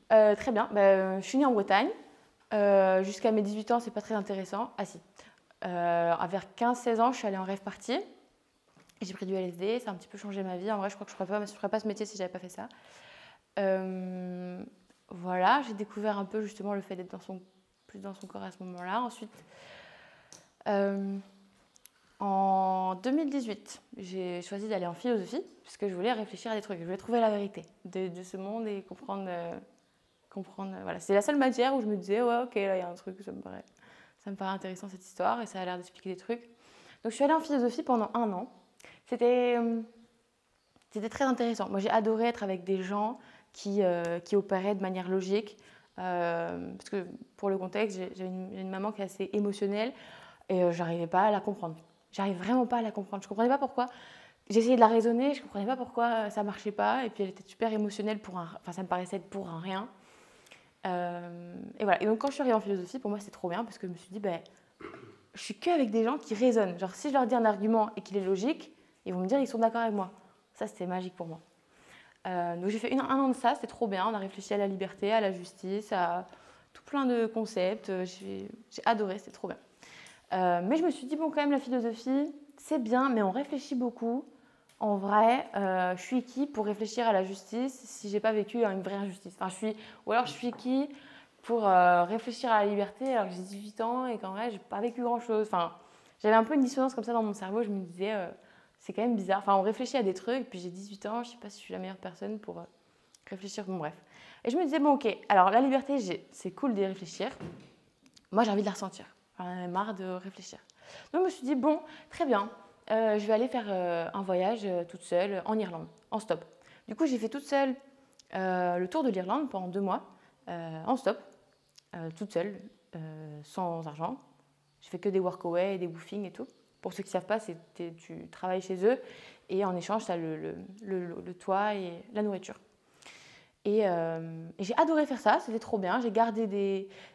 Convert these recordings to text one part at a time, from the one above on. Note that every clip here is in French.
Très bien. Je suis née en Bretagne. Jusqu'à mes 18 ans, c'est pas très intéressant. Ah si. Vers 15-16 ans, je suis allée en rave party. J'ai pris du LSD, ça a un petit peu changé ma vie. En vrai, je crois que je ferais pas ce métier si j'avais pas fait ça. Voilà, j'ai découvert un peu justement le fait d'être plus dans son corps à ce moment-là. Ensuite, en 2018, j'ai choisi d'aller en philosophie puisque je voulais réfléchir à des trucs. Je voulais trouver la vérité de ce monde et comprendre. Voilà. C'est la seule matière où je me disais, ouais, ok, là, il y a un truc, ça me paraît intéressant cette histoire et ça a l'air d'expliquer des trucs. Donc, je suis allée en philosophie pendant 1 an. C'était très intéressant. Moi, j'ai adoré être avec des gens qui opéraient de manière logique. Parce que pour le contexte, j'ai une maman qui est assez émotionnelle et j'arrivais pas à la comprendre. J'arrivais vraiment pas à la comprendre. Je comprenais pas pourquoi. J'essayais de la raisonner, je comprenais pas pourquoi ça marchait pas. Et puis elle était super émotionnelle enfin ça me paraissait être pour un rien. Et voilà. Et donc quand je suis arrivée en philosophie, pour moi c'était trop bien parce que je me suis dit, je suis qu'avec des gens qui raisonnent. Genre si je leur dis un argument et qu'il est logique, ils vont me dire ils sont d'accord avec moi. Ça c'était magique pour moi. Donc j'ai fait 1 an de ça, c'était trop bien. On a réfléchi à la liberté, à la justice, à tout plein de concepts. J'ai adoré, c'était trop bien. Mais je me suis dit, bon, quand même, la philosophie, c'est bien, mais on réfléchit beaucoup. En vrai, je suis qui pour réfléchir à la justice si j'ai pas vécu une vraie injustice. Ou alors je suis qui pour réfléchir à la liberté alors que j'ai 18 ans et qu'en vrai, j'ai pas vécu grand-chose. Enfin, j'avais un peu une dissonance comme ça dans mon cerveau. Je me disais, c'est quand même bizarre. Enfin, on réfléchit à des trucs, puis j'ai 18 ans, je sais pas si je suis la meilleure personne pour réfléchir. Bon, bref. Et je me disais, bon, ok, alors la liberté, c'est cool d'y réfléchir. Moi, j'ai envie de la ressentir. J'en avais marre de réfléchir. Donc, je me suis dit, bon, très bien, je vais aller faire un voyage toute seule en Irlande, en stop. Du coup, j'ai fait toute seule le tour de l'Irlande pendant 2 mois, en stop, toute seule, sans argent. Je fais que des workaway, des woofing et tout. Pour ceux qui ne savent pas, tu travailles chez eux et en échange, tu as le toit et la nourriture. Et j'ai adoré faire ça, c'était trop bien. J'ai gardé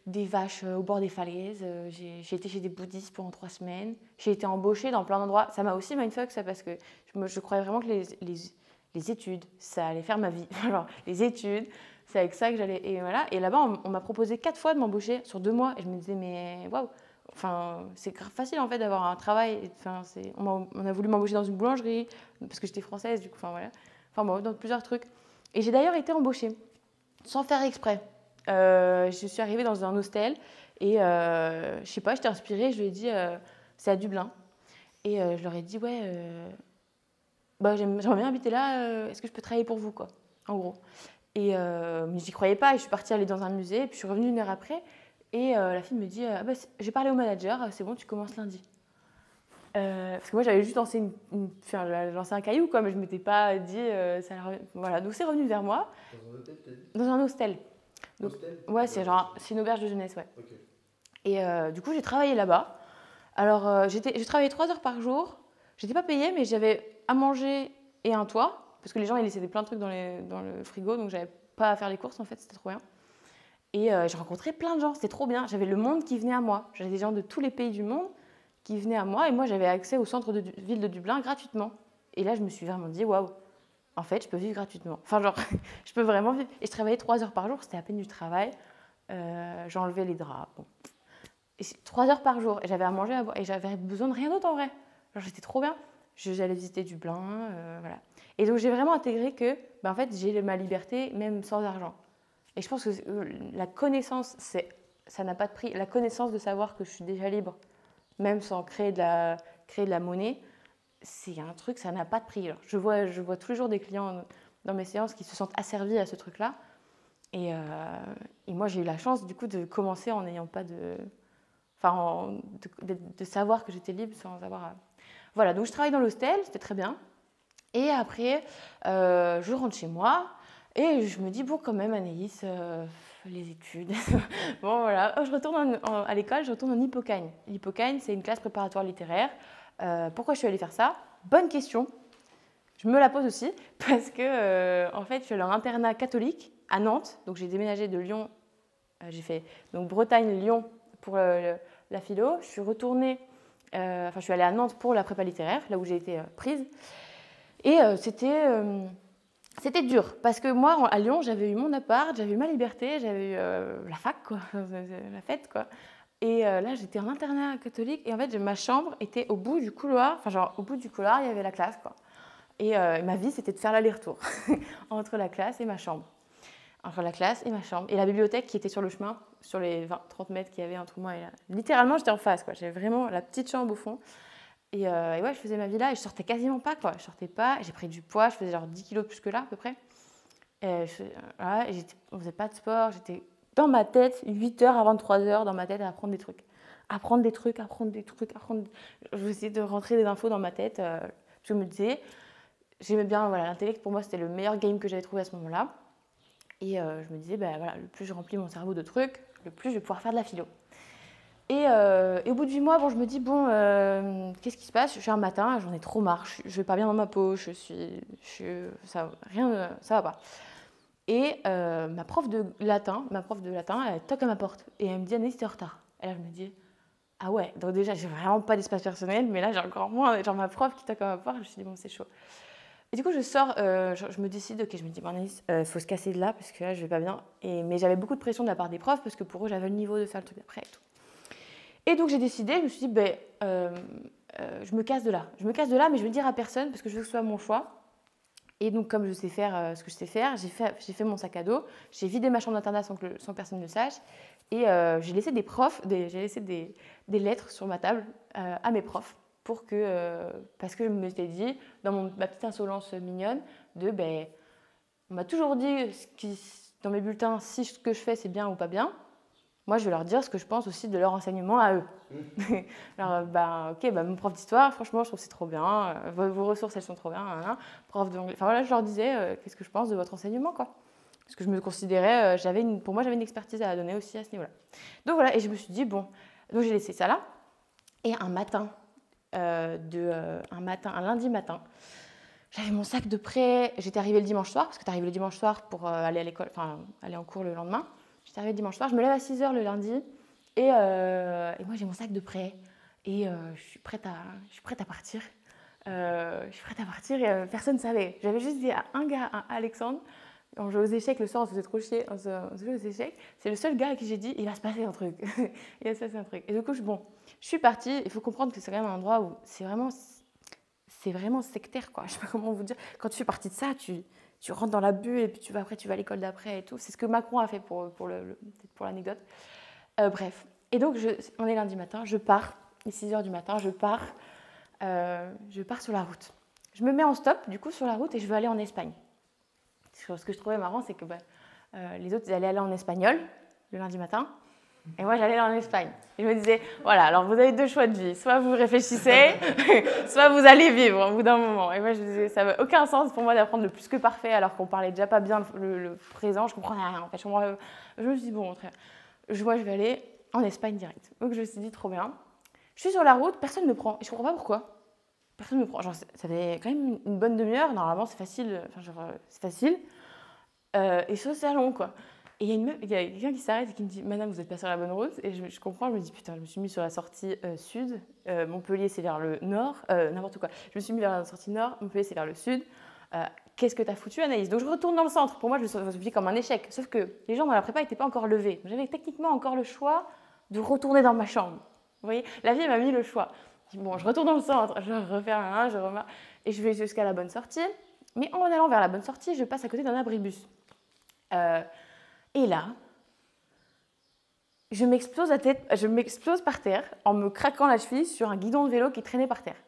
des vaches au bord des falaises. J'ai été chez des bouddhistes pendant 3 semaines. J'ai été embauchée dans plein d'endroits. Ça m'a aussi mindfuck, ça, parce que je croyais vraiment que les études, ça allait faire ma vie. Alors, les études, c'est avec ça que j'allais. Et voilà. Et là-bas, on m'a proposé 4 fois de m'embaucher sur 2 mois. Et je me disais, mais waouh! Enfin, c'est facile en fait d'avoir un travail. Enfin, on a voulu m'embaucher dans une boulangerie parce que j'étais française, du coup. Enfin, voilà. Enfin, bon, dans plusieurs trucs. Et j'ai d'ailleurs été embauchée, sans faire exprès. Je suis arrivée dans un hostel et je sais pas, j'étais inspirée, je lui ai dit c'est à Dublin. Et je leur ai dit ouais, j'aimerais bien habiter là, est-ce que je peux travailler pour vous, quoi, en gros. Et mais j'y croyais pas et je suis partie aller dans un musée et puis je suis revenue 1 heure après et la fille me dit j'ai parlé au manager, c'est bon, tu commences lundi. Parce que moi j'avais juste lancé lancé un caillou, quoi, mais je ne m'étais pas dit voilà, donc c'est revenu vers moi. Dans un hôtel, t'as dit? Dans un hostel. Donc, Hostel? ouais, c'est une auberge de jeunesse, ouais. Ok. Et du coup j'ai travaillé là-bas. Alors j'ai travaillé 3 heures par jour. J'étais pas payée, mais j'avais à manger et un toit parce que les gens ils laissaient plein de trucs dans le frigo, donc j'avais pas à faire les courses en fait, c'était trop bien. Et j'ai rencontré plein de gens, c'était trop bien. J'avais le monde qui venait à moi. J'avais des gens de tous les pays du monde qui venaient à moi et moi j'avais accès au centre de ville de Dublin gratuitement. Et là je me suis vraiment dit waouh, en fait je peux vivre gratuitement. Enfin genre je peux vraiment vivre. Et je travaillais 3 heures par jour, c'était à peine du travail. J'enlevais les draps. Bon. Et 3 heures par jour, et j'avais à manger, à boire, et j'avais besoin de rien d'autre en vrai. Genre j'étais trop bien. J'allais visiter Dublin, voilà. Et donc j'ai vraiment intégré que, en fait, j'ai ma liberté même sans argent. Et je pense que la connaissance, ça n'a pas de prix. La connaissance de savoir que je suis déjà libre, même sans créer de la monnaie, c'est un truc, ça n'a pas de prix. Alors, je vois tous les jours des clients dans mes séances qui se sentent asservis à ce truc-là. Et moi, j'ai eu la chance, du coup, de commencer en n'ayant pas de... Enfin, de savoir que j'étais libre sans avoir... Voilà, donc je travaille dans l'hostel, c'était très bien. Et après, je rentre chez moi et je me dis, bon, quand même, Anaïs, les études. Bon, voilà, je retourne à l'école, je retourne en Hippocagne. L'Hippocagne, c'est une classe préparatoire littéraire. Pourquoi je suis allée faire ça? Bonne question. Je me la pose aussi parce que, en fait, je suis allée en internat catholique à Nantes. Donc, j'ai déménagé de Lyon. J'ai fait donc Bretagne-Lyon pour la philo. Je suis retournée, je suis allée à Nantes pour la prépa littéraire, là où j'ai été prise. Et c'était C'était dur, parce que moi, à Lyon, j'avais eu mon appart, j'avais eu ma liberté, j'avais eu la fac, quoi, la fête, quoi. Et là, j'étais en internat catholique, et en fait, ma chambre était au bout du couloir, enfin, genre, au bout du couloir, il y avait la classe, quoi. Et ma vie, c'était de faire l'aller-retour entre la classe et ma chambre. Entre la classe et ma chambre. Et la bibliothèque qui était sur le chemin, sur les 30 mètres qu'il y avait entre moi et là. Littéralement, j'étais en face, quoi. J'avais vraiment la petite chambre au fond. Et ouais, je faisais ma vie là et je sortais quasiment pas, quoi. Je sortais pas, j'ai pris du poids, je faisais genre 10 kilos plus que là, à peu près. Et voilà, on faisait pas de sport, j'étais dans ma tête, 8 heures à 23 heures dans ma tête à apprendre des trucs. Apprendre des trucs. Je vais essayer de rentrer des infos dans ma tête. Je me disais, j'aimais bien, voilà, l'intellect pour moi c'était le meilleur game que j'avais trouvé à ce moment-là. Et je me disais, ben, voilà, le plus je remplis mon cerveau de trucs, le plus je vais pouvoir faire de la philo. Et au bout de 8 mois, bon, je me dis, bon, qu'est-ce qui se passe? Je suis un matin, j'en ai trop marre, je vais pas bien dans ma peau, ça va pas. Et ma prof de latin, elle toque à ma porte et elle me dit, Anaïs, t'es en retard. Et là, je me dis, ah ouais, donc déjà, j'ai vraiment pas d'espace personnel, mais là, j'ai encore moins, genre ma prof qui toque à ma porte, je me suis dit, bon, c'est chaud. Et du coup, je sors, je me décide, ok, je me dis, bon, Anaïs, faut se casser de là parce que là, je vais pas bien. Mais j'avais beaucoup de pression de la part des profs parce que pour eux, j'avais le niveau de faire le truc d'après et tout. Et donc, j'ai décidé, je me suis dit, ben, je me casse de là. Je me casse de là, mais je vais le dire à personne parce que je veux que ce soit mon choix. Et donc, comme je sais faire ce que je sais faire, j'ai fait mon sac à dos, j'ai vidé ma chambre d'internat sans que personne ne le sache. Et j'ai laissé des lettres sur ma table à mes profs. Parce que je me suis dit, dans ma petite insolence mignonne, ben, on m'a toujours dit dans mes bulletins si ce que je fais c'est bien ou pas bien. Moi, je vais leur dire ce que je pense aussi de leur enseignement à eux. Alors, ok, mon prof d'histoire, franchement, je trouve que c'est trop bien. Vos ressources, elles sont trop bien. Prof d'anglais. Enfin voilà, je leur disais qu'est-ce que je pense de votre enseignement, quoi. Parce que je me considérais, pour moi, j'avais une expertise à donner aussi à ce niveau-là. Donc voilà, et je me suis dit, bon, donc j'ai laissé ça là. Et un lundi matin, j'avais mon sac de prêt. J'étais arrivée le dimanche soir, parce que tu arrives le dimanche soir pour aller à l'école, enfin aller en cours le lendemain. J'étais arrivée le dimanche soir, je me lève à 6 h le lundi, et moi j'ai mon sac de prêt, et je suis prête à partir. Et personne ne savait. J'avais juste dit à un gars, à Alexandre, on jouait aux échecs le soir, on se faisait trop chier, on se jouait aux échecs. C'est le seul gars à qui j'ai dit, il va se passer un truc. Il va se passer un truc. Et du coup, je suis partie. Il faut comprendre que c'est quand même un endroit où c'est vraiment sectaire, quoi. Je sais pas comment vous dire. Quand tu fais partie de ça, tu rentres dans la bulle et puis tu vas à l'école d'après et tout. C'est ce que Macron a fait pour l'anecdote. Bref. Et donc, on est lundi matin, je pars. Il est 6 h du matin, je pars sur la route. Je me mets en stop, du coup, sur la route et je veux aller en Espagne. Ce que je trouvais marrant, c'est que les autres, ils allaient aller en espagnol le lundi matin. Et moi, j'allais en Espagne. Et je me disais, voilà, alors vous avez 2 choix de vie. Soit vous réfléchissez, soit vous allez vivre au bout d'un moment. Et moi, je me disais, ça n'a aucun sens pour moi d'apprendre le plus que parfait, alors qu'on parlait déjà pas bien le présent. Je comprenais rien. En fait, je me suis dit, bon, moi, je vais aller en Espagne direct. Donc, je me suis dit, trop bien. Je suis sur la route, personne ne me prend. Et je ne comprends pas pourquoi. Personne ne me prend. Genre, ça fait quand même une bonne demi-heure. Normalement, c'est facile. C'est facile. Et je c'est long, quoi. Et il y a quelqu'un qui s'arrête et qui me dit « Madame, vous êtes pas sur la bonne route ?» Et je comprends, je me dis « Putain, je me suis mis sur la sortie sud. Montpellier, c'est vers le nord. N'importe quoi. Je me suis mis vers la sortie nord. Montpellier, c'est vers le sud. Qu'est-ce que t'as foutu, Anaïs ?» Donc, je retourne dans le centre. Pour moi, je me suis dit comme un échec. Sauf que les gens dans la prépa n'étaient pas encore levés. J'avais techniquement encore le choix de retourner dans ma chambre. Vous voyez, la vie m'a mis le choix. Bon, je retourne dans le centre. Je refais je remarque. Et je vais jusqu'à la bonne sortie. Mais en allant vers la bonne sortie, je passe à côté d'un abribus. Et là, je m'explose par terre en me craquant la cheville sur un guidon de vélo qui traînait par terre.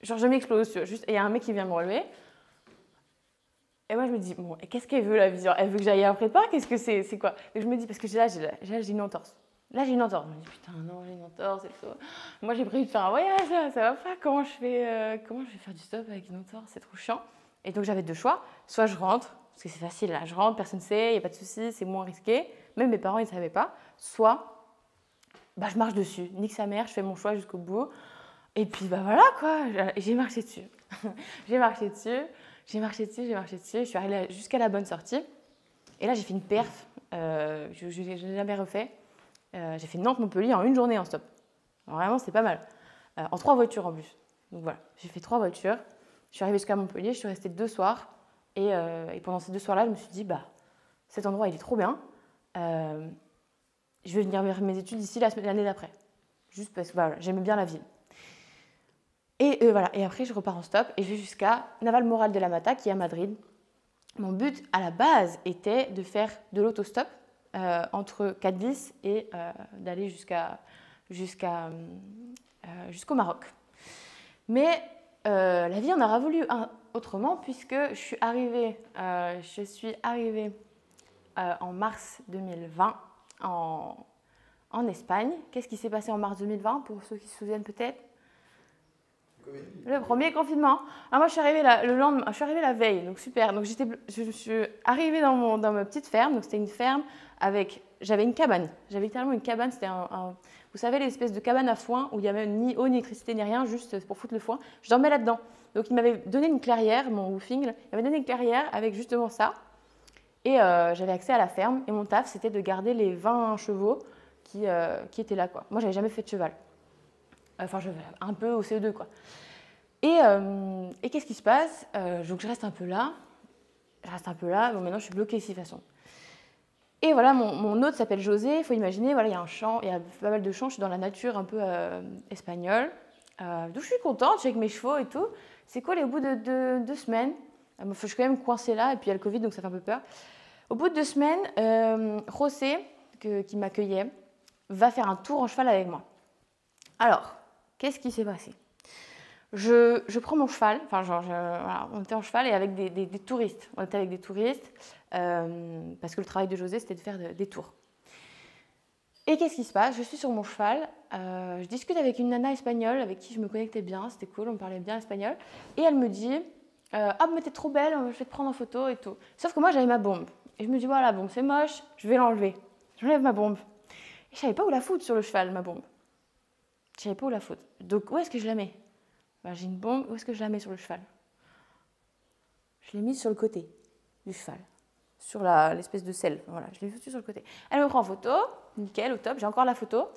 Genre, je m'explose. Et il y a un mec qui vient me relever. Et moi, je me dis, bon, qu'est-ce qu'elle veut, la vie? Elle veut que j'aille à un prépa? Qu'est-ce que c'est quoi? Et je me dis, parce que j'ai une entorse. Là, j'ai une entorse. Je me dis, putain, non, j'ai une entorse et tout. Moi, j'ai prévu de faire un voyage, ça va pas. Comment je vais faire du stop avec une entorse? C'est trop chiant. Et donc, j'avais 2 choix. Soit je rentre, parce que c'est facile, là, je rentre, personne ne sait, il n'y a pas de souci, c'est moins risqué. Même mes parents, ils ne savaient pas. Soit, je marche dessus, nique sa mère, je fais mon choix jusqu'au bout. Et puis, voilà, quoi. J'ai marché dessus. Je suis arrivée jusqu'à la bonne sortie. Et là, j'ai fait une perf. Je n'ai jamais refait. J'ai fait Nantes-Montpellier en 1 journée en stop. Alors, vraiment, c'est pas mal. En 3 voitures en plus. Donc voilà, j'ai fait 3 voitures. Je suis arrivée jusqu'à Montpellier, je suis restée 2 soirs. Et pendant ces 2 soirs-là, je me suis dit, bah, cet endroit, il est trop bien. Je vais venir faire mes études ici l'année d'après. Juste parce que voilà, j'aimais bien la ville. Et voilà. Et après, je repars en stop et je vais jusqu'à Navalmoral de la Mata, qui est à Madrid. Mon but, à la base, était de faire de l'autostop entre Cadiz et d'aller jusqu'au Maroc. Mais la vie en aura voulu autrement, puisque je suis arrivée en mars 2020 en Espagne. Qu'est-ce qui s'est passé en mars 2020, pour ceux qui se souviennent peut-être? Le premier confinement. Alors moi, je suis arrivée le lendemain, je suis arrivée la veille, donc super. Donc je suis arrivée dans ma petite ferme. Donc c'était une ferme j'avais une cabane. J'avais littéralement une cabane. C'était vous savez, l'espèce de cabane à foin où il n'y avait ni eau, ni électricité, ni rien, juste pour foutre le foin. Je dormais là-dedans. Donc il m'avait donné une clairière, mon woofing, il m'avait donné une clairière avec justement ça. Et j'avais accès à la ferme. Et mon taf, c'était de garder les 20 chevaux qui étaient là, quoi. Moi, j'avais jamais fait de cheval. Enfin, un peu au CE2, quoi. Et qu'est-ce qui se passe? Donc, je reste un peu là. Bon, maintenant, je suis bloquée ici, de toute façon. Et voilà, mon hôte s'appelle José. Il faut imaginer, voilà, il y a un champ, il y a pas mal de champs. Je suis dans la nature un peu espagnole. Donc, je suis contente, je suis avec mes chevaux et tout. C'est cool, et au bout de 2 semaines, je suis quand même coincée là, et puis il y a le Covid, donc ça fait un peu peur. Au bout de 2 semaines, José, qui m'accueillait, va faire un tour en cheval avec moi. Alors, qu'est-ce qui s'est passé? Je prends mon cheval, voilà, on était en cheval et avec des touristes. On était avec des touristes parce que le travail de José, c'était de faire des tours. Et qu'est-ce qui se passe? Je suis sur mon cheval, je discute avec une nana espagnole avec qui je me connectais bien, c'était cool, on parlait bien espagnol. Et elle me dit, ah mais t'es trop belle, je vais te prendre en photo et tout. Sauf que moi j'avais ma bombe. Et je me dis, voilà, bon, c'est moche, je vais l'enlever. J'enlève ma bombe. Et je savais pas où la foutre sur le cheval, ma bombe. Je savais pas où la foutre. Donc où est-ce que je la mets? J'ai une bombe, où est-ce que je la mets sur le cheval? Je l'ai mise sur le côté du cheval, sur l'espèce de selle. Voilà, je l'ai foutue sur le côté. Elle me prend en photo, nickel, au top, j'ai encore la photo.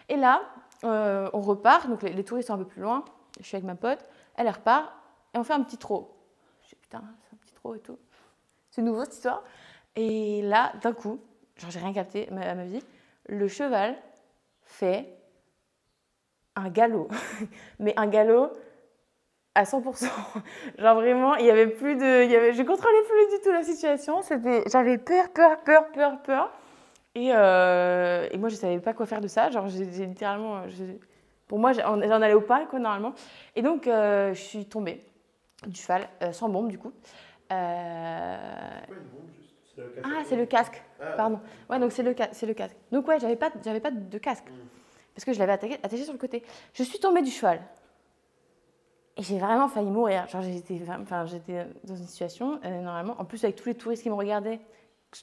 Et là, on repart, donc les touristes sont un peu plus loin, je suis avec ma pote, elle repart, et on fait un petit trot. Je dis, putain, c'est un petit trot et tout. C'est nouveau cette histoire. Et là, d'un coup, genre j'ai rien capté à ma vie, le cheval fait un galop. Mais un galop à 100%. Genre vraiment, il y avait plus de... je contrôlais plus du tout la situation. J'avais peur. Et moi, je savais pas quoi faire de ça. Genre, j'ai littéralement... pour moi, j'en allais au pas, quoi, normalement. Et donc, je suis tombée du cheval, sans bombe, du coup. Pourquoi une bombe, juste? C'est le casque. Pardon. Ouais, donc c'est le casque. Donc ouais, j'avais pas de casque. Parce que je l'avais attaché sur le côté. Je suis tombée du cheval. Et j'ai vraiment failli mourir. Genre, j'étais dans une situation, normalement, en plus avec tous les touristes qui me regardaient,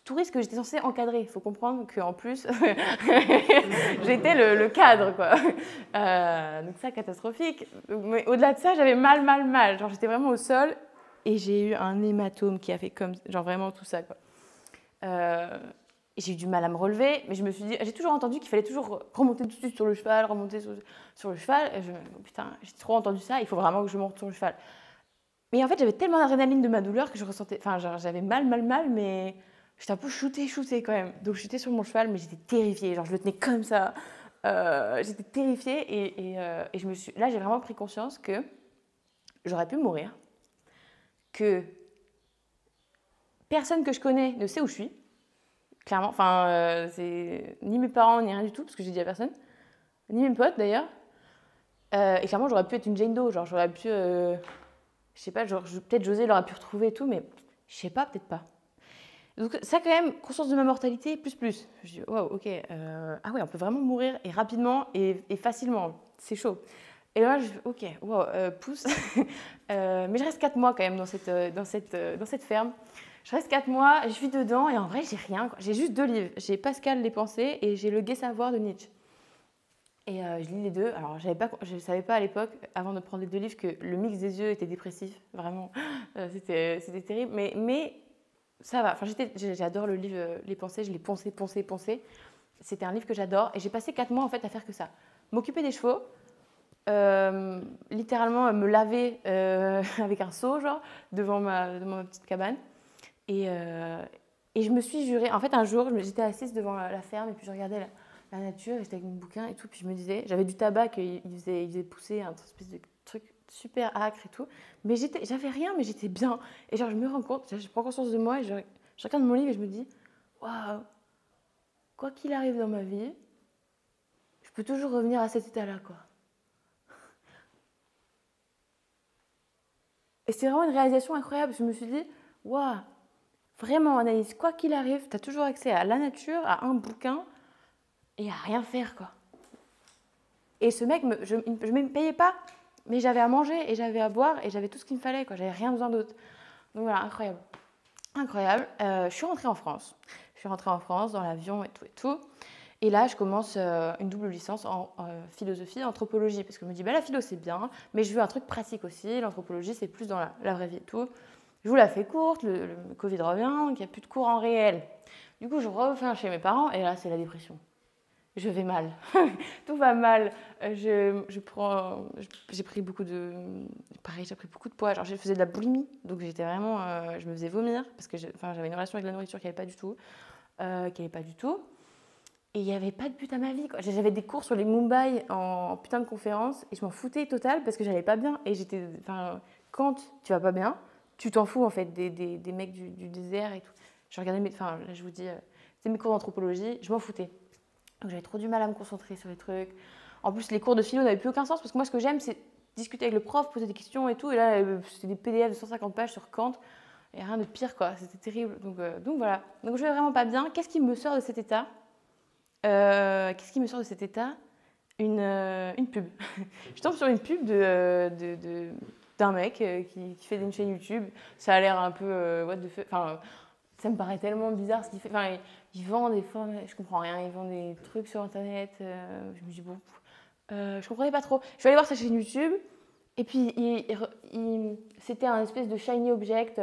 touristes que j'étais censée encadrer. Il faut comprendre qu'en plus, j'étais le cadre, quoi. Donc ça, catastrophique. Mais au-delà de ça, j'avais mal. Genre, j'étais vraiment au sol et j'ai eu un hématome qui a fait comme, genre vraiment tout ça, quoi. J'ai eu du mal à me relever, mais je me suis dit, j'ai toujours entendu qu'il fallait toujours remonter tout de suite sur le cheval, remonter sur le cheval. Et putain, j'ai trop entendu ça, il faut vraiment que je monte sur le cheval. Mais en fait, j'avais tellement d'adrénaline de ma douleur que je ressentais, j'avais mal, mais j'étais un peu shootée quand même. Donc j'étais sur mon cheval, mais j'étais terrifiée, genre je le tenais comme ça. J'étais terrifiée et là, j'ai vraiment pris conscience que j'aurais pu mourir, que personne que je connais ne sait où je suis. Clairement, c'est ni mes parents, ni rien du tout, parce que j'ai dit à personne, ni mes potes d'ailleurs. Et clairement, j'aurais pu être une Jane Doe, genre j'aurais pu, je sais pas, genre peut-être José l'aurait pu retrouver et tout, mais je sais pas, peut-être pas. Donc ça quand même, conscience de ma mortalité, plus. Je dis, wow, ok, ah ouais, on peut vraiment mourir, et rapidement, et facilement, c'est chaud. Et là, ok, wow, pousse. Mais je reste 4 mois quand même dans cette ferme. Je reste 4 mois, je vis dedans et en vrai, j'ai rien, quoi. J'ai juste 2 livres. J'ai Pascal les pensées et j'ai Le Gai Savoir de Nietzsche. Et je lis les deux. Alors, je ne savais pas à l'époque, avant de prendre les 2 livres, que le mix des yeux était dépressif. Vraiment, c'était terrible. Mais ça va. Enfin, j'adore le livre Les pensées. Je l'ai poncé. C'était un livre que j'adore. Et j'ai passé 4 mois en fait à faire que ça. M'occuper des chevaux, littéralement me laver avec un seau, genre, devant ma petite cabane. Et je me suis jurée, en fait, un jour, j'étais assise devant la ferme et puis je regardais la nature, et j'étais avec mon bouquin et tout, puis je me disais, j'avais du tabac qu'il faisait pousser un espèce de truc super âcre et tout, mais j'avais rien, mais j'étais bien. Et genre, je me rends compte, je prends conscience de moi et je regarde mon livre et je me dis, waouh, quoi qu'il arrive dans ma vie, je peux toujours revenir à cet état-là, quoi. Et c'est vraiment une réalisation incroyable. Je me suis dit, waouh, vraiment, Anaïs, quoi qu'il arrive, tu as toujours accès à la nature, à un bouquin et à rien faire, quoi. Et ce mec, je ne me payais pas, mais j'avais à manger et j'avais à boire et j'avais tout ce qu'il me fallait, quoi. J'avais rien besoin d'autre. Donc voilà, incroyable. Incroyable. Je suis rentrée en France. Je suis rentrée en France dans l'avion et tout et tout. Et là, je commence une double licence en philosophie et anthropologie. Parce que je me dis, bah, la philo, c'est bien, mais je veux un truc pratique aussi. L'anthropologie, c'est plus dans la vraie vie et tout. Je vous la fais courte, le Covid revient, donc il n'y a plus de cours en réel. Du coup, je reviens chez mes parents et là, c'est la dépression. Je vais mal. Tout va mal. J'ai pris beaucoup de... Pareil, j'ai pris beaucoup de poids. Genre, je faisais de la boulimie, donc j'étais vraiment... je me faisais vomir parce que j'avais une relation avec la nourriture qui n'allait pas du tout. Et il n'y avait pas de but à ma vie, quoi. J'avais des cours sur les Mumbai en putain de conférence et je m'en foutais total parce que j'allais pas bien. Et quand tu vas pas bien, tu t'en fous en fait des mecs du désert et tout. Je regardais là je vous dis, c'était mes cours d'anthropologie, je m'en foutais. Donc j'avais trop du mal à me concentrer sur les trucs. En plus, les cours de philo n'avaient plus aucun sens parce que moi, ce que j'aime, c'est discuter avec le prof, poser des questions et tout. Et là, c'était des PDF de 150 pages sur Kant. Et rien de pire, quoi. C'était terrible. Donc voilà. Donc je vais vraiment pas bien. Qu'est-ce qui me sort de cet état ? Une pub. Je tombe sur une pub d'un mec qui fait une chaîne YouTube. Ça a l'air un peu what the fuck. Enfin, ça me paraît tellement bizarre ce qu'il fait. Enfin, il vend des formes, je comprends rien. Il vend des trucs sur Internet. Je me dis bon, je comprenais pas trop. Je vais aller voir sa chaîne YouTube. Et puis c'était un espèce de shiny object.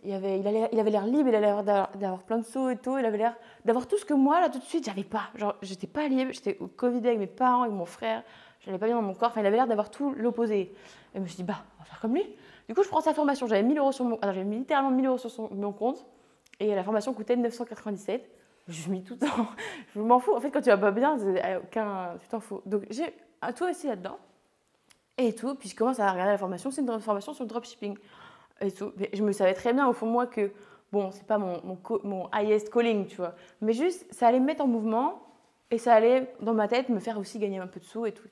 Il avait l'air libre, il avait l'air d'avoir plein de sous et tout. Il avait l'air d'avoir tout ce que moi, là, tout de suite, j'avais pas. Genre, j'étais pas libre, j'étais au Covid avec mes parents, avec mon frère. J'allais pas bien dans mon corps. Enfin, il avait l'air d'avoir tout l'opposé. Et je me suis dit, bah, on va faire comme lui. Du coup, je prends sa formation. J'avais 1 000 € sur mon... Alors, j'avais mis littéralement 1 000 € sur mon compte. Et la formation coûtait 997. Je mis tout le temps. Je m'en fous. En fait, quand tu vas pas bien, tu t'en fous. Donc, j'ai un tout aussi là-dedans. Et tout. Puis, je commence à regarder la formation. C'est une formation sur le dropshipping. Et tout. Mais je me savais très bien au fond de moi que, bon, c'est pas mon highest calling, tu vois. Mais juste, ça allait me mettre en mouvement et ça allait, dans ma tête, me faire aussi gagner un peu de sous et tout.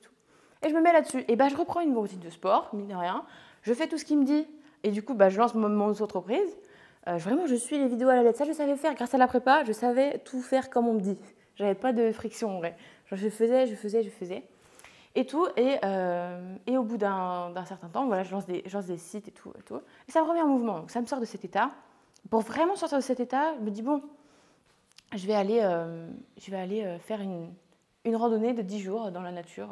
Et je me mets là-dessus. Et bah, je reprends une routine de sport, mine de rien. Je fais tout ce qu'il me dit. Et du coup, bah, je lance mon entreprise. Vraiment, je suis les vidéos à la lettre. Ça, je savais faire. Grâce à la prépa, je savais tout faire comme on me dit. J'avais pas de friction, en vrai. Genre, je faisais. Et tout, et au bout d'un certain temps, voilà, je lance des sites et tout, et ça me remet en mouvement, donc ça me sort de cet état. Pour vraiment sortir de cet état, je me dis bon, je vais aller faire une randonnée de 10 jours dans la nature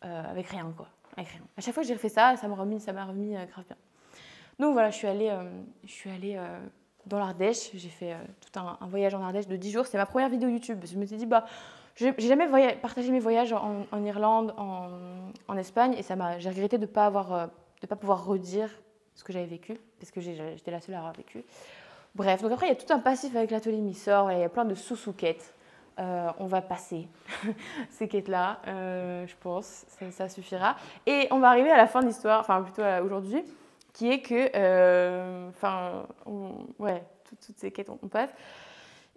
avec rien, quoi, avec rien. À chaque fois que j'ai refait ça, ça m'a remis grave bien. Donc voilà, je suis allée dans l'Ardèche, j'ai fait tout un voyage en Ardèche de 10 jours, c'était ma première vidéo YouTube, je me suis dit bah, j'ai jamais partagé mes voyages en Irlande, en Espagne, et j'ai regretté de ne pas pouvoir redire ce que j'avais vécu, parce que j'étais la seule à avoir vécu. Bref, donc après, il y a tout un passif avec l'atelier Missor, il y a plein de sous-quêtes. On va passer ces quêtes-là, je pense, ça suffira. Et on va arriver à la fin de l'histoire, enfin plutôt aujourd'hui, qui est que, toutes ces quêtes, on passe.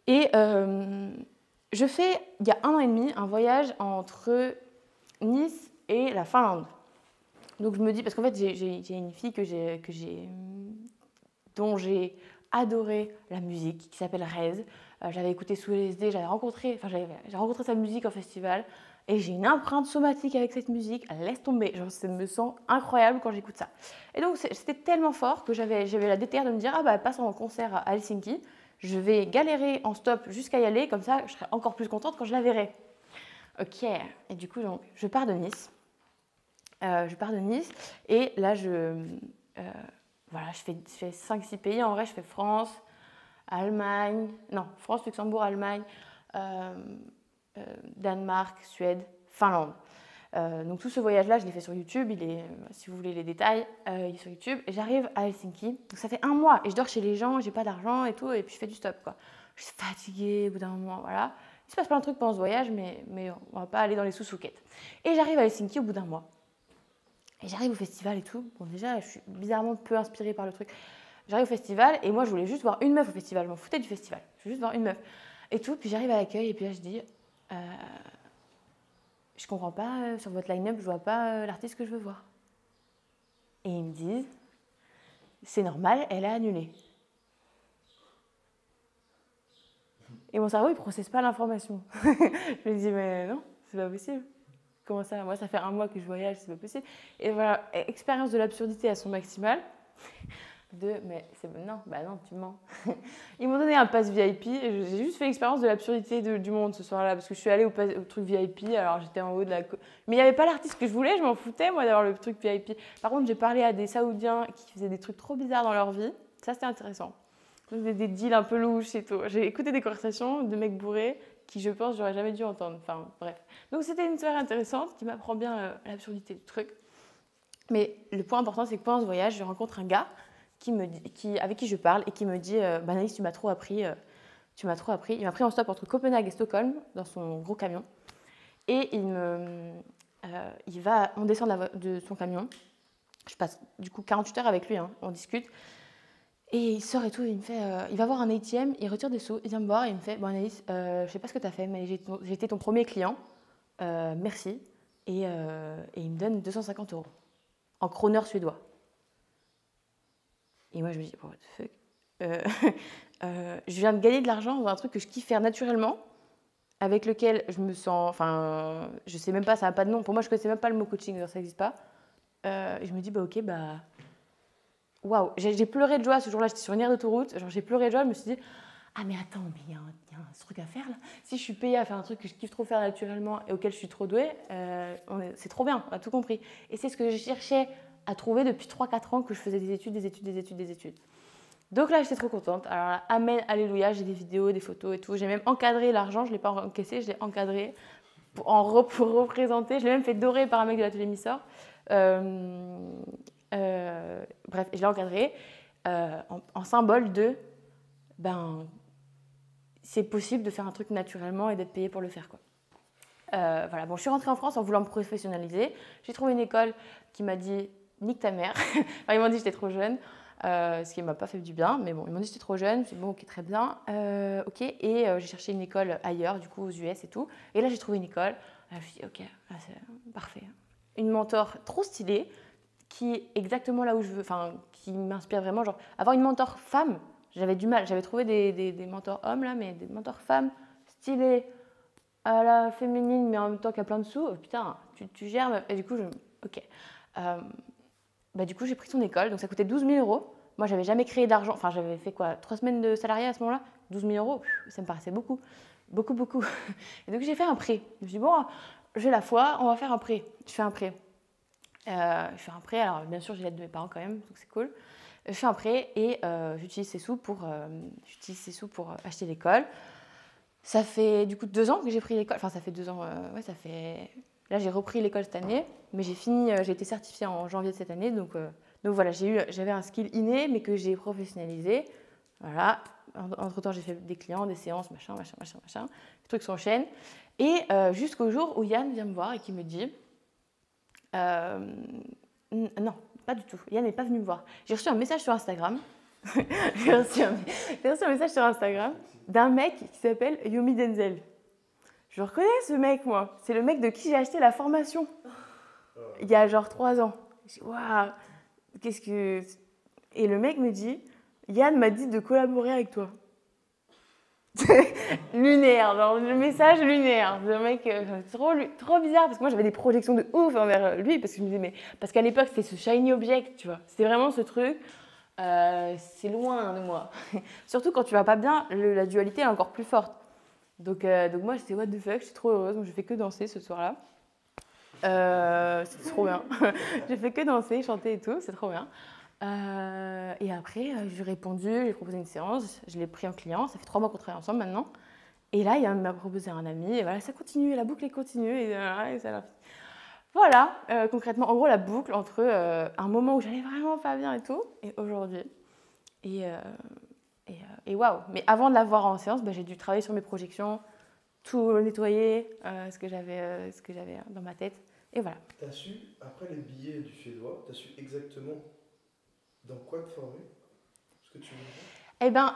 Et... je fais, il y a 1 an et demi, un voyage entre Nice et la Finlande. Donc je me dis, parce qu'en fait j'ai une fille dont j'ai adoré la musique, qui s'appelle Rez. J'avais écouté sous LSD, j'ai rencontré sa musique en festival, et j'ai une empreinte somatique avec cette musique, elle laisse tomber. Genre, ça me sent incroyable quand j'écoute ça. Et donc c'était tellement fort que j'avais la déterre de me dire, ah bah elle passe en concert à Helsinki. Je vais galérer en stop jusqu'à y aller, comme ça je serai encore plus contente quand je la verrai. Ok, et du coup, donc, je pars de Nice. Et là, je fais 5-6 pays. En vrai, je fais France, Luxembourg, Allemagne, Danemark, Suède, Finlande. Donc tout ce voyage-là, je l'ai fait sur YouTube. Si vous voulez les détails, il est sur YouTube. Et j'arrive à Helsinki. Donc ça fait 1 mois. Et je dors chez les gens, j'ai pas d'argent et tout. Et puis je fais du stop, quoi. Je suis fatiguée au bout d'un moment, voilà. Il se passe plein de trucs pendant ce voyage, mais on va pas aller dans les sous-souquettes. Et j'arrive à Helsinki au bout d'un mois. Et j'arrive au festival et tout. Bon, déjà, je suis bizarrement peu inspirée par le truc. J'arrive au festival et moi, je voulais juste voir une meuf au festival. Je m'en foutais du festival. Je voulais juste voir une meuf. Et tout. Puis j'arrive à l'accueil et puis là, je dis je comprends pas, sur votre line-up, je vois pas l'artiste que je veux voir. Et ils me disent c'est normal, elle a annulé. Et mon cerveau, il ne processe pas l'information. Je me dis mais non, c'est pas possible. Comment ça? Moi, ça fait 1 mois que je voyage, c'est pas possible. Et voilà, expérience de l'absurdité à son maximal. Mais non, bah non, tu mens. Ils m'ont donné un pass VIP et j'ai juste fait l'expérience de l'absurdité du monde ce soir-là parce que je suis allée au truc VIP, alors j'étais en haut de la... Mais il n'y avait pas l'artiste que je voulais, je m'en foutais moi d'avoir le truc VIP. Par contre, j'ai parlé à des Saoudiens qui faisaient des trucs trop bizarres dans leur vie, ça c'était intéressant. Des deals un peu louches et tout. J'ai écouté des conversations de mecs bourrés qui, je pense, j'aurais jamais dû entendre. Enfin, bref. Donc c'était une soirée intéressante qui m'apprend bien l'absurdité du truc. Mais le point important, c'est que pendant ce voyage, je rencontre un gars avec qui je parle et qui me dit Anaïs, tu m'as trop appris. Il m'a pris en stop entre Copenhague et Stockholm dans son gros camion. Et on descend de son camion. Je passe du coup 48 heures avec lui, hein, on discute. Et il sort et tout, il me fait, il va voir un ATM, il retire des sous, il vient me voir et il me fait bon Anaïs, je sais pas ce que tu as fait, mais j'ai été ton premier client, merci. Et il me donne 250 € en kroner suédois. Et moi je me dis what the fuck, je viens de gagner de l'argent dans un truc que je kiffe faire naturellement, avec lequel je me sens, enfin je sais même pas, ça n'a pas de nom, pour moi je connaissais même pas le mot coaching, ça n'existe pas. Et je me dis bah ok, bah waouh, j'ai pleuré de joie ce jour-là, j'étais sur une aire d'autoroute, genre j'ai pleuré de joie, je me suis dit ah mais attends, mais il y a un truc à faire là. Si je suis payée à faire un truc que je kiffe trop faire naturellement et auquel je suis trop douée, c'est trop bien, on a tout compris. Et c'est ce que je cherchais à trouver depuis 3-4 ans que je faisais des études. Donc là, j'étais trop contente. Alors là, amen, alléluia, j'ai des vidéos, des photos et tout. J'ai même encadré l'argent, je ne l'ai pas encaissé, je l'ai encadré pour représenter. Je l'ai même fait dorer par un mec de l'atelier Missor. Bref, je l'ai encadré en symbole de c'est possible de faire un truc naturellement et d'être payé pour le faire, quoi. Voilà. Bon, je suis rentrée en France en voulant me professionnaliser. J'ai trouvé une école qui m'a dit nique ta mère. Enfin, ils m'ont dit que j'étais trop jeune, ce qui ne m'a pas fait du bien, mais bon, ils m'ont dit que j'étais trop jeune. Je me suis dit bon, ok, très bien, ok. Et j'ai cherché une école ailleurs, du coup aux US et tout. Et là, j'ai trouvé une école. Là, je me suis dit ok, là, c'est parfait. Une mentor trop stylée, qui est exactement là où je veux, enfin, qui m'inspire vraiment. Genre, avoir une mentor femme, j'avais du mal. J'avais trouvé des mentors hommes là, mais des mentors femmes stylées, à la féminine, mais en même temps qui a plein de sous. Oh, putain, tu gères. Et du coup, ok. Du coup, j'ai pris son école, donc ça coûtait 12 000 €. Moi, j'avais jamais créé d'argent. Enfin, j'avais fait quoi, 3 semaines de salariat à ce moment-là. 12 000 €, ça me paraissait beaucoup. Beaucoup. Et donc, j'ai fait un prêt. Je me suis dit, bon, j'ai la foi, on va faire un prêt. Je fais un prêt. Alors bien sûr, j'ai l'aide de mes parents quand même, donc c'est cool. Je fais un prêt et j'utilise ces sous pour acheter l'école. Ça fait du coup 2 ans que j'ai pris l'école. Enfin, ça fait 2 ans. Là, j'ai repris l'école cette année, mais j'ai été certifiée en janvier de cette année. Donc voilà, j'avais un skill inné, mais que j'ai professionnalisé. Voilà. Entre-temps, j'ai fait des clients, des séances, machin. Les trucs s'enchaînent. Et jusqu'au jour où Yann vient me voir et qui me dit non, pas du tout. Yann n'est pas venu me voir. J'ai reçu un message sur Instagram. J'ai reçu un message sur Instagram d'un mec qui s'appelle Yomi Denzel. Je reconnais ce mec, moi. C'est le mec de qui j'ai acheté la formation il y a genre 3 ans. Je dis, waouh, qu'est-ce que... Et le mec me dit, Yann m'a dit de collaborer avec toi. Lunaire, genre le message lunaire. Le mec, trop bizarre, parce que moi j'avais des projections de ouf envers lui, parce que je me disais, mais parce qu'à l'époque c'était ce shiny object, tu vois. C'était vraiment ce truc, c'est loin de moi. Surtout quand tu vas pas bien, la dualité est encore plus forte. Donc moi j'étais what the fuck, je suis trop heureuse, donc je fais que danser ce soir-là. C'était trop bien. J'ai fait que danser, chanter et tout, c'est trop bien. Et après, je lui ai répondu, j'ai proposé une séance, je l'ai pris en client, ça fait 3 mois qu'on travaille ensemble maintenant. Et là, il m'a proposé un ami, et voilà, ça continue, la boucle est continue, et ça Voilà, concrètement, en gros, la boucle entre un moment où j'allais vraiment pas bien et tout, et aujourd'hui. Et waouh! Mais avant de la voir en séance, j'ai dû travailler sur mes projections, tout nettoyer, ce que j'avais dans ma tête. Et voilà. Tu as su, après les billets du Suédois, tu as su exactement dans quoi te former? Ce que tu veux faire? Eh ben,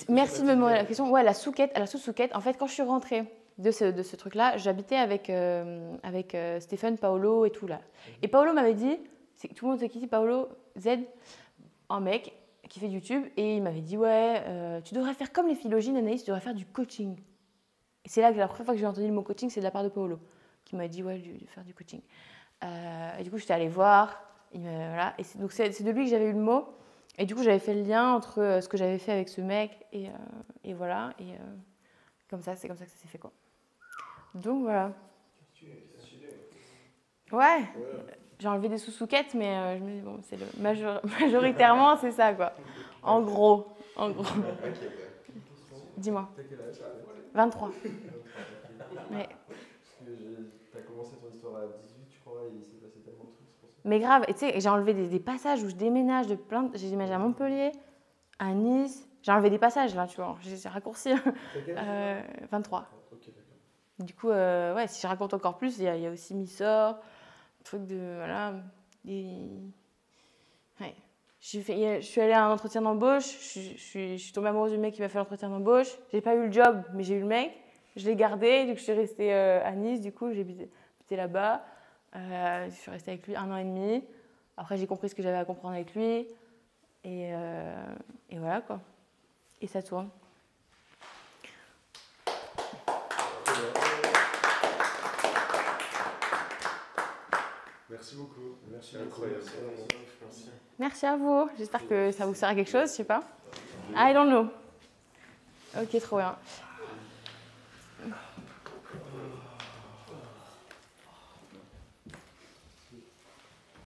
merci de me demander la question. Ouais, la sous-souquette. En fait, quand je suis rentrée de ce truc-là, j'habitais avec Stéphane, Paolo et tout là. Et Paolo m'avait dit, tout le monde sait qui c'est Paolo Z, un mec qui fait du YouTube, et il m'avait dit ouais, tu devrais faire comme les philogènes, Anaïs, tu devrais faire du coaching. Et c'est là que la première fois que j'ai entendu le mot coaching, c'est de la part de Paolo, qui m'a dit ouais, de faire du coaching. Et du coup, j'étais allée voir, voilà, et donc c'est de lui que j'avais eu le mot. Et du coup, j'avais fait le lien entre ce que j'avais fait avec ce mec et voilà. Et c'est comme ça que ça s'est fait, quoi. Donc voilà. Ouais, j'ai enlevé des sous-souquettes, mais je me dis, bon, c'est majoritairement, c'est ça, quoi. En gros. Dis-moi. T'as quel âge? 23. Ouais. Parce que t'as commencé ton histoire à 18, je crois, et il s'est passé tellement de trucs, c'est pour ça. Mais grave, et tu sais, j'ai enlevé des passages où je déménage j'ai déménagé à Montpellier, à Nice. J'ai enlevé des passages, là, tu vois, j'ai raccourci. 23. Ok, d'accord. Du coup, ouais, si je raconte encore plus, il y a aussi Missor, truc de, voilà. Ouais. Je suis allée à un entretien d'embauche, je suis tombée amoureuse du mec qui m'a fait l'entretien d'embauche. J'ai pas eu le job, mais j'ai eu le mec. Je l'ai gardé, donc je suis restée à Nice, du coup, j'ai habité là-bas. Je suis restée avec lui 1 an et demi. Après, j'ai compris ce que j'avais à comprendre avec lui. Et voilà, quoi. Et ça tourne. Merci beaucoup. Merci Incroyable. Merci. Merci à vous. J'espère que ça vous sert à quelque chose, je sais pas. I don't know. Ok, trop bien.